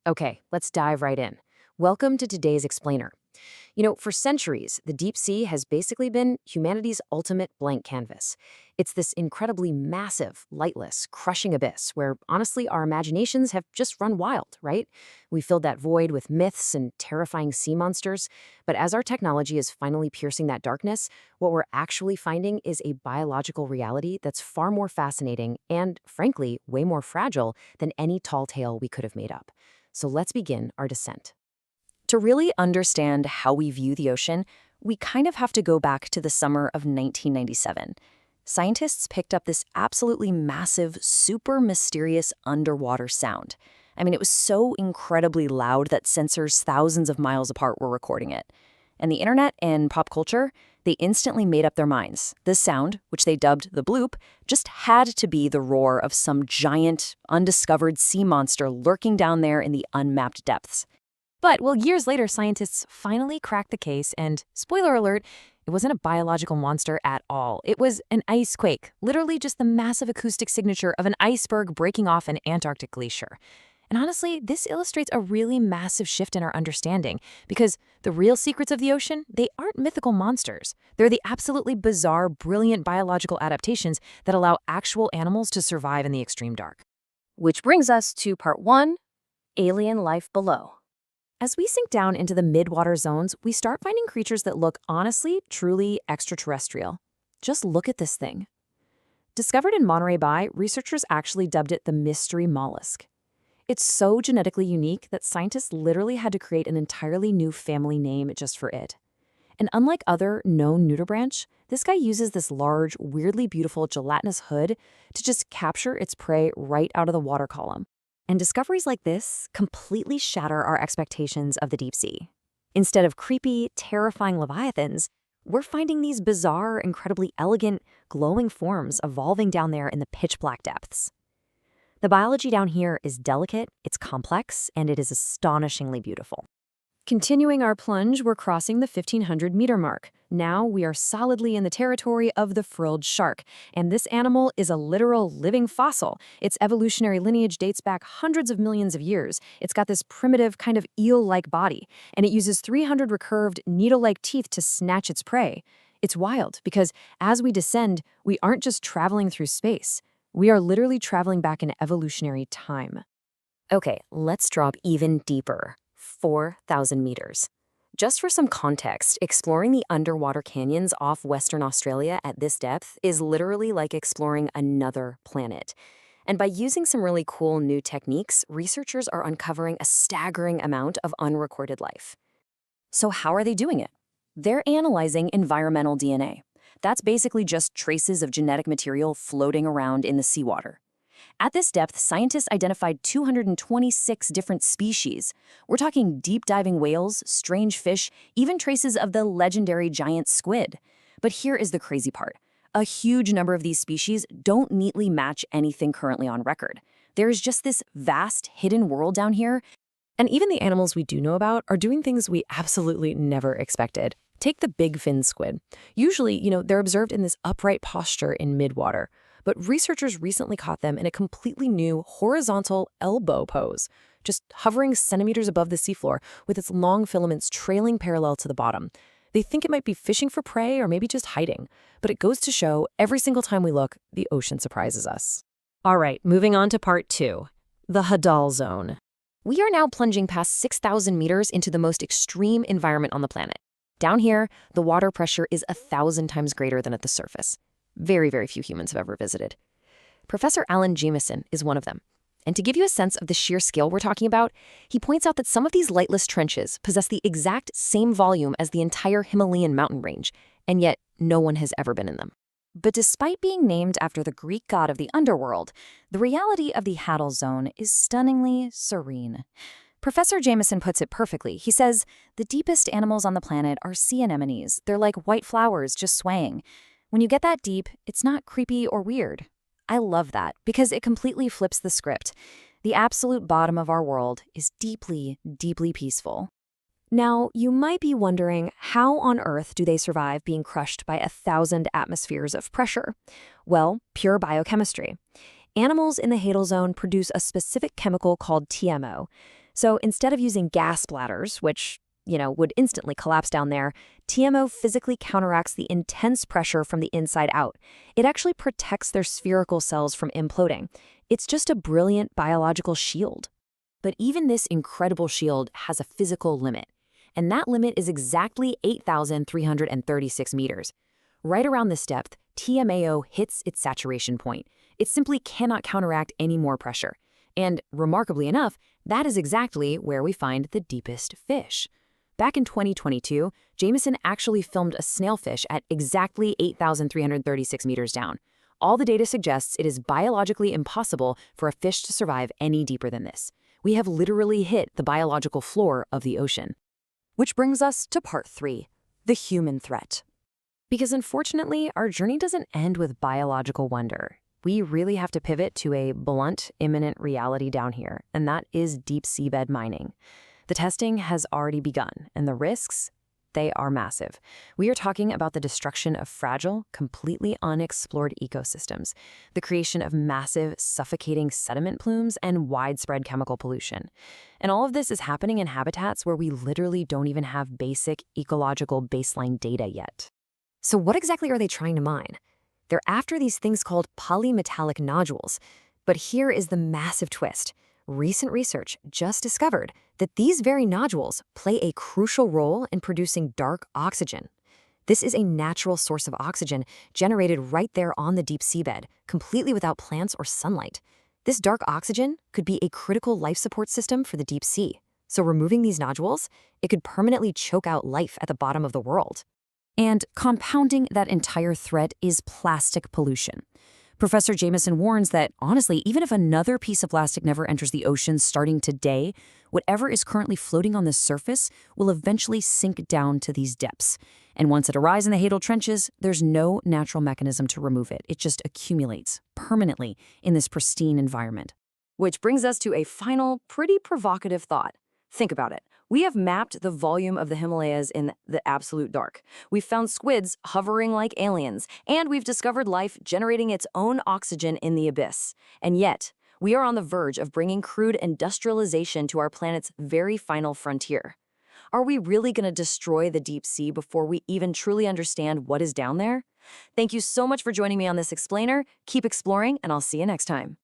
Okay, let's dive right in. Welcome to today's explainer. For centuries, the deep sea has basically been humanity's ultimate blank canvas. It's this incredibly massive, lightless, crushing abyss where, honestly, our imaginations have just run wild, right? We filled that void with myths and terrifying sea monsters. But as our technology is finally piercing that darkness, what we're actually finding is a biological reality that's far more fascinating and, frankly, way more fragile than any tall tale we could have made up. So let's begin our descent. To really understand how we view the ocean, we kind of have to go back to the summer of 1997. Scientists picked up this absolutely massive, super mysterious underwater sound. I mean, it was so incredibly loud that sensors thousands of miles apart were recording it. And the internet and pop culture, they instantly made up their minds. This sound, which they dubbed the bloop, just had to be the roar of some giant, undiscovered sea monster lurking down there in the unmapped depths. But, well, years later, scientists finally cracked the case, and spoiler alert, it wasn't a biological monster at all. It was an ice quake, literally just the massive acoustic signature of an iceberg breaking off an Antarctic glacier. And honestly, this illustrates a really massive shift in our understanding, because the real secrets of the ocean, they aren't mythical monsters. They're the absolutely bizarre, brilliant biological adaptations that allow actual animals to survive in the extreme dark. Which brings us to part 1, alien life below. As we sink down into the mid-water zones, we start finding creatures that look, honestly, truly extraterrestrial. Just look at this thing. Discovered in Monterey Bay, researchers actually dubbed it the mystery mollusk. It's so genetically unique that scientists literally had to create an entirely new family name just for it. And unlike other known nudibranch, this guy uses this large, weirdly beautiful gelatinous hood to just capture its prey right out of the water column. And discoveries like this completely shatter our expectations of the deep sea. Instead of creepy, terrifying leviathans, we're finding these bizarre, incredibly elegant, glowing forms evolving down there in the pitch-black depths. The biology down here is delicate, it's complex, and it is astonishingly beautiful. Continuing our plunge, we're crossing the 1,500-meter mark. Now we are solidly in the territory of the frilled shark, and this animal is a literal living fossil. Its evolutionary lineage dates back hundreds of millions of years. It's got this primitive kind of eel-like body, and it uses 300 recurved, needle-like teeth to snatch its prey. It's wild, because as we descend, we aren't just traveling through space. We are literally traveling back in evolutionary time. Okay, let's drop even deeper. 4,000 meters. Just for some context, exploring the underwater canyons off Western Australia at this depth is literally like exploring another planet. And by using some really cool new techniques, researchers are uncovering a staggering amount of unrecorded life. So how are they doing it? They're analyzing environmental DNA. That's basically just traces of genetic material floating around in the seawater. At this depth, scientists identified 226 different species. We're talking deep-diving whales, strange fish, even traces of the legendary giant squid. But here is the crazy part. A huge number of these species don't neatly match anything currently on record. There's just this vast, hidden world down here. And even the animals we do know about are doing things we absolutely never expected. Take the big fin squid. Usually, they're observed in this upright posture in midwater. But researchers recently caught them in a completely new horizontal elbow pose, just hovering centimeters above the seafloor with its long filaments trailing parallel to the bottom. They think it might be fishing for prey or maybe just hiding. But it goes to show, every single time we look, the ocean surprises us. All right, moving on to part 2, the Hadal Zone. We are now plunging past 6,000 meters into the most extreme environment on the planet. Down here, the water pressure is 1,000 times greater than at the surface. Very, very few humans have ever visited. Professor Alan Jamieson is one of them. And to give you a sense of the sheer scale we're talking about, he points out that some of these lightless trenches possess the exact same volume as the entire Himalayan mountain range, and yet no one has ever been in them. But despite being named after the Greek god of the underworld, the reality of the Hadal Zone is stunningly serene. Professor Jamieson puts it perfectly. He says, the deepest animals on the planet are sea anemones. They're like white flowers just swaying. When you get that deep, it's not creepy or weird. I love that because it completely flips the script. The absolute bottom of our world is deeply, deeply peaceful. Now, you might be wondering, how on earth do they survive being crushed by 1,000 atmospheres of pressure? Well, pure biochemistry. Animals in the Hadal Zone produce a specific chemical called TMO. So instead of using gas bladders, which would instantly collapse down there, TMO physically counteracts the intense pressure from the inside out. It actually protects their spherical cells from imploding. It's just a brilliant biological shield. But even this incredible shield has a physical limit, and that limit is exactly 8,336 meters. Right around this depth, TMAO hits its saturation point. It simply cannot counteract any more pressure. And remarkably enough, that is exactly where we find the deepest fish. Back in 2022, Jameson actually filmed a snailfish at exactly 8,336 meters down. All the data suggests it is biologically impossible for a fish to survive any deeper than this. We have literally hit the biological floor of the ocean. Which brings us to part 3, the human threat. Because unfortunately, our journey doesn't end with biological wonder. We really have to pivot to a blunt, imminent reality down here, and that is deep seabed mining. The testing has already begun, and the risks, they are massive. We are talking about the destruction of fragile, completely unexplored ecosystems, the creation of massive, suffocating sediment plumes, and widespread chemical pollution. And all of this is happening in habitats where we literally don't even have basic ecological baseline data yet. So what exactly are they trying to mine? They're after these things called polymetallic nodules. But here is the massive twist. Recent research just discovered that these very nodules play a crucial role in producing dark oxygen. This is a natural source of oxygen generated right there on the deep seabed, completely without plants or sunlight. This dark oxygen could be a critical life support system for the deep sea. So removing these nodules, it could permanently choke out life at the bottom of the world. And compounding that entire threat is plastic pollution. Professor Jameson warns that, honestly, even if another piece of plastic never enters the ocean starting today, whatever is currently floating on the surface will eventually sink down to these depths. And once it arrives in the Hadal trenches, there's no natural mechanism to remove it. It just accumulates permanently in this pristine environment. Which brings us to a final, pretty provocative thought. Think about it. We have mapped the volume of the Himalayas in the absolute dark. We've found squids hovering like aliens, and we've discovered life generating its own oxygen in the abyss. And yet, we are on the verge of bringing crude industrialization to our planet's very final frontier. Are we really going to destroy the deep sea before we even truly understand what is down there? Thank you so much for joining me on this explainer. Keep exploring, and I'll see you next time.